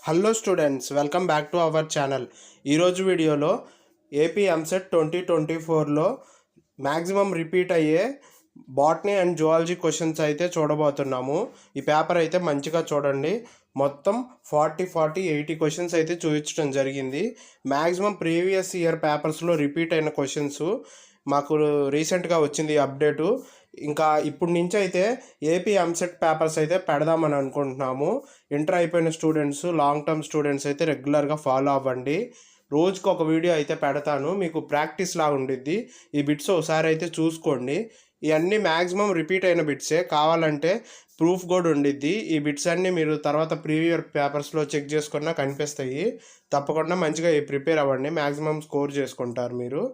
Hello students, welcome back to our channel. ఈరోజు వీడియోలో AP EAMCET 2024లో maximum repeat అయ్యే botany and zoology questions అయితే చూడబోతున్నాము. ఈ పేపర్ అయితే మంచిగా చూడండి. మొత్తం 40 క్వశ్చన్స్ అయితే చూపించడం జరిగింది. మ్యాక్సిమం ప్రీవియస్ ఇయర్ పేపర్స్లో రిపీట్ అయిన క్వశ్చన్స్ మాకు రీసెంట్గా వచ్చింది అప్డేటు. ఇంకా ఇప్పటి నుంచి అయితే ఏపీ ఎంసెట్ పేపర్స్ అయితే పెడదామని అనుకుంటున్నాము. ఇంటర్ అయిపోయిన స్టూడెంట్స్, లాంగ్ టర్మ్ స్టూడెంట్స్ అయితే రెగ్యులర్గా ఫాలో అవ్వండి. రోజుకి ఒక వీడియో అయితే పెడతాను, మీకు ప్రాక్టీస్ లాగా ఉండిద్ది. ఈ బిట్స్ ఒకసారి అయితే చూసుకోండి. ఇవన్నీ మ్యాక్సిమం రిపీట్ అయిన బిట్సే, కావాలంటే ప్రూఫ్ కూడా ఉండిద్ది. ఈ బిట్స్ అన్నీ మీరు తర్వాత ప్రీవియర్ పేపర్స్లో చెక్ చేసుకున్నా కనిపిస్తాయి. తప్పకుండా మంచిగా ప్రిపేర్ అవ్వండి, మ్యాక్సిమం స్కోర్ చేసుకుంటారు మీరు.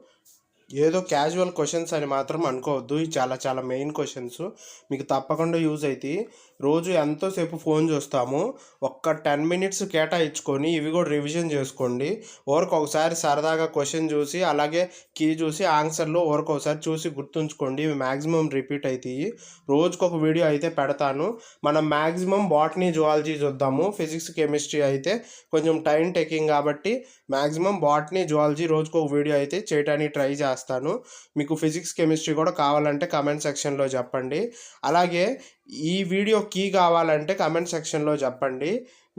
ఏదో క్యాజువల్ క్వశ్చన్స్ అని మాత్రం అనుకోవద్దు. ఇవి చాలా మెయిన్ క్వశ్చన్స్, మీకు తప్పకుండా యూజ్ అవుతాయి. రోజు ఎంతోసేపు ఫోన్ చూస్తాము, ఒక్క 10 మినిట్స్ కేటాయించుకొని ఇవి కూడా రివిజన్ చేసుకోండి. ఒకసారి సరదాగా క్వశ్చన్ చూసి అలాగే కీ చూసి ఆన్సర్లో ఒకసారి చూసి గుర్తుంచుకోండి. ఇవి మ్యాక్సిమం రిపీట్ అవుతాయి. రోజుకొక వీడియో అయితే పెడతాను. మనం మ్యాక్సిమం బాటనీ జువాలజీ చూద్దాము. ఫిజిక్స్ కెమిస్ట్రీ అయితే కొంచెం టైం టేకింగ్ కాబట్టి మ్యాక్సిమం బాటనీ జువాలజీ రోజుకొక వీడియో అయితే చేయడానికి ట్రై చేస్తాను. మీకు ఫిజిక్స్ కెమిస్ట్రీ కూడా కావాలంటే కమెంట్ సెక్షన్లో చెప్పండి. అలాగే ఈ వీడియో కీ కావాలంటే కమెంట్ సెక్షన్లో చెప్పండి,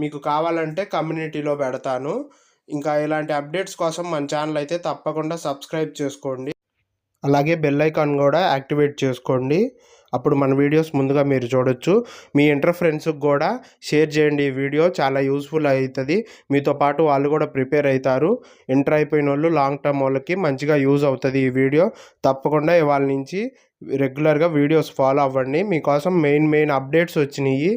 మీకు కావాలంటే కమ్యూనిటీలో పెడతాను. ఇంకా ఇలాంటి అప్డేట్స్ కోసం మన ఛానల్ అయితే తప్పకుండా సబ్స్క్రైబ్ చేసుకోండి. అలాగే బెల్ ఐకాన్ కూడా యాక్టివేట్ చేసుకోండి. అప్పుడు మన వీడియోస్ ముందుగా మీరు చూడొచ్చు. మీ ఇంటర్ ఫ్రెండ్స్కి కూడా షేర్ చేయండి. ఈ వీడియో చాలా యూస్ఫుల్ అవుతుంది. మీతో పాటు వాళ్ళు కూడా ప్రిపేర్ అవుతారు. ఇంటర్ అయిపోయిన వాళ్ళు, లాంగ్ టర్మ్ వాళ్ళకి మంచిగా యూజ్ అవుతుంది ఈ వీడియో. తప్పకుండా ఇవాళ నుంచి రెగ్యులర్గా వీడియోస్ ఫాలో అవ్వండి. మీకోసం మెయిన్ అప్డేట్స్ వచ్చినాయి.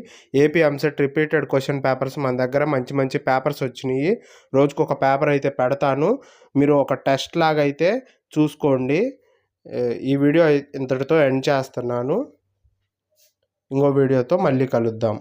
AP EAMCET repeated question papers మన దగ్గర మంచి పేపర్స్ వచ్చినాయి. రోజుకు ఒక పేపర్ అయితే పెడతాను, మీరు ఒక టెస్ట్ లాగా అయితే చూసుకోండి. ఈ వీడియో ఇంతటితో ఎండ్ చేస్తున్నాను. ఇంకో వీడియోతో మళ్ళీ కలుద్దాం.